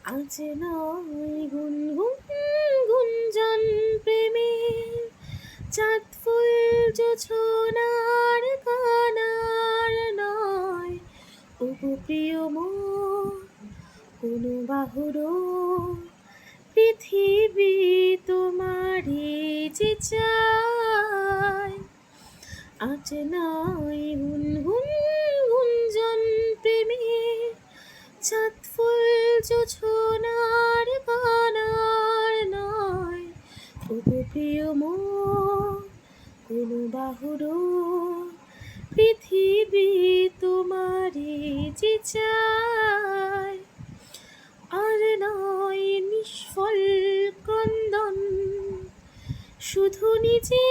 আজ নয় গুনগুন গুঞ্জন প্রেমের চাঁদ ফুল জোছনার কানার নয়। ওগো প্রিয় মোর কোনো বাহুরো পৃথিবী তোমারই যে চায়। আজ নয় গুনগুন গুঞ্জন প্রেমের চাঁদ ফুল জোছনার কানার নয়। ওগো প্রিয় মোর কোনো বাহুরো পৃথিবী তোমারই যে চায়। আর নয় নিষ্ফল ক্রন্দন শুধু নিজে